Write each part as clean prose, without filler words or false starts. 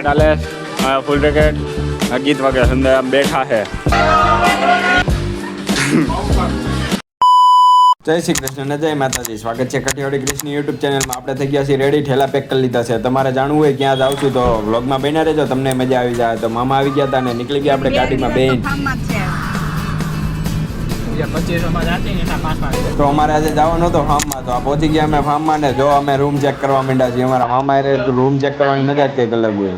डाले full racket गीत वगैरह सुंदर बैठा है। જય શ્રી કૃષ્ણ ને જય માતાજી. સ્વાગત છે કઠિયાવાડી કૃષ્ણ યુટ્યુબ ચેનલમાં. આપણે થઈ ગયા છીએ રેડી, ઠેલા પેક કરી લીધા છે. તમારે જાણવું હોય ક્યાં જાવ છું તો વ્લોગમાં બન્યા રહેજો, તમને મજા આવી જાય. તો મામા આવી ગયા હતા ને નીકળી ગયા આપણે ગાડીમાં બેન. તો અમારે આજે જવાનો હતો ફાર્મમાં, તો આ પહોંચી ગયા અમે ફાર્મમાં ને જો અમે રૂમ ચેક કરવા માંડ્યા છીએ. અમારા મામા રૂમ ચેક કરવાની મજા જ કંઈક અલગ હોય.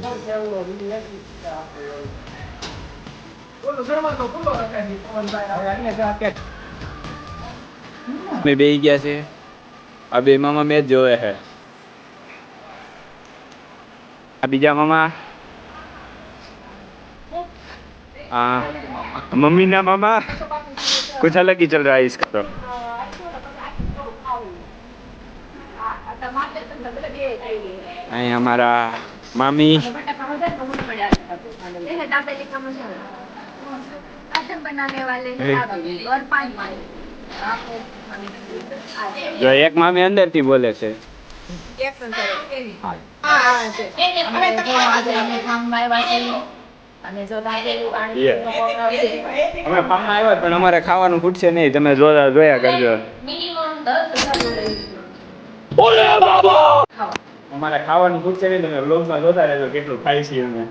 મેં બે ગયા છે આ બે મામા મેં જ જોવે છે. આ બીજા મામા हाँ मम्मी ना मामा कुछ अलग ही चल रहा है इसका. तो અહીં हमारा मामी जो एक मामी अंदर थी बोले છે અમે ફાર્મમાં આવ્યા પણ અમારે ખાવાનું ખૂટશે નહીં, તમે જોયા કરજો. અમારે ખાવાનું ખૂટશે નહીં, તમે વ્લોગમાં જોતા રહેજો કેટલું ખાઈ છીએ અમે.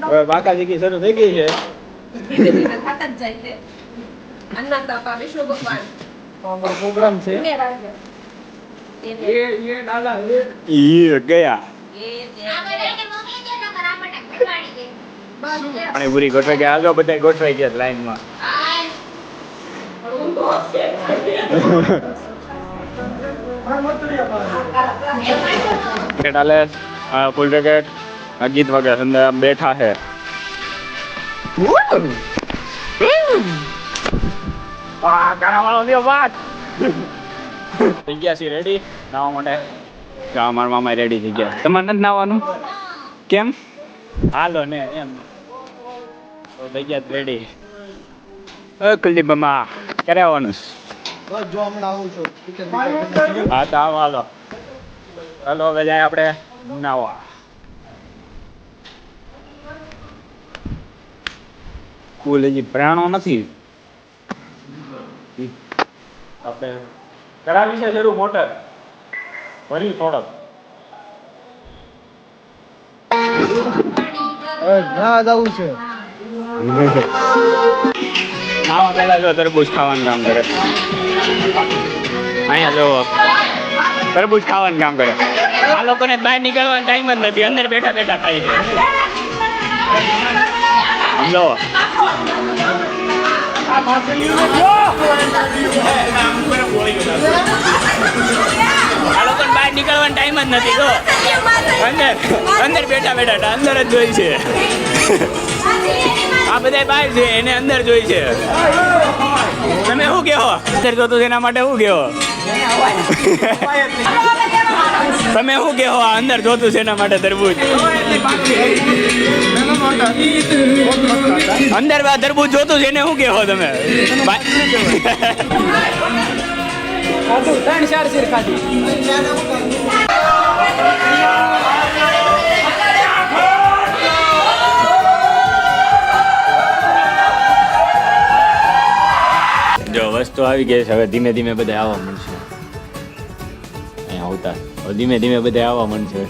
હવે બાકાજી કી શરૂ થઈ ગઈ છે. પ્રોગ્રામ છે ગયા પાણીપુરી ગોઠવાઈ ગયા. આગળ બધા ગોઠવાઈ ગયા લાઈનમાં. डाले फुल रैकेट गीत वगैरह सुंदर बैठा है. થઈ ગયા છીએ રેડી નાવા માટે. અમારા મામા રેડી થઈ ગયા. તમારે નથી નાવાનું કેમ? હાલો ને એમ તો થઈ ગયા રેડી. કુલદીપ મામા ક્યારે આવવાનું? હા તો આવો હાલો હાલો હવે જાય આપણે નાવા. કુલ હજી પ્રાણો નથી. આપણે કરાવી છે જરૂર મોટર ભરી થોડોક જવું છે. નાવા પહેલા જો તરબૂચ ખાવાનું કામ કરે. અહીંયા જો તરબૂચ ખાવાનું કામ કરે. આ લોકોને બહાર નીકળવાનો ટાઈમ જ નથી, અંદર બેઠા બેઠા ખાઈ છે. સમજો આ લોકો બહાર નીકળવાનો ટાઈમ જ નથી. જો અંદર અંદર બેઠા બેઠા અંદર જ જોઈ છે. આ બધા બહાર છે એને અંદર જોઈ છે. તમે શું કહો? અંદર જોતું એના માટે શું કહો? તમે શું કહો? અંદર જોતું છે એના માટે તરબૂચ. અંદર તરબૂચ જોતું છે એને શું કહો તમે? 3-4 શેર ખાધી. જો વસ્તુ આવી ગઈ છે, હવે ધીમે ધીમે બધા આવવા મળશે. અહીંયા આવતા હવે ધીમે ધીમે બધા આવવા મળશે.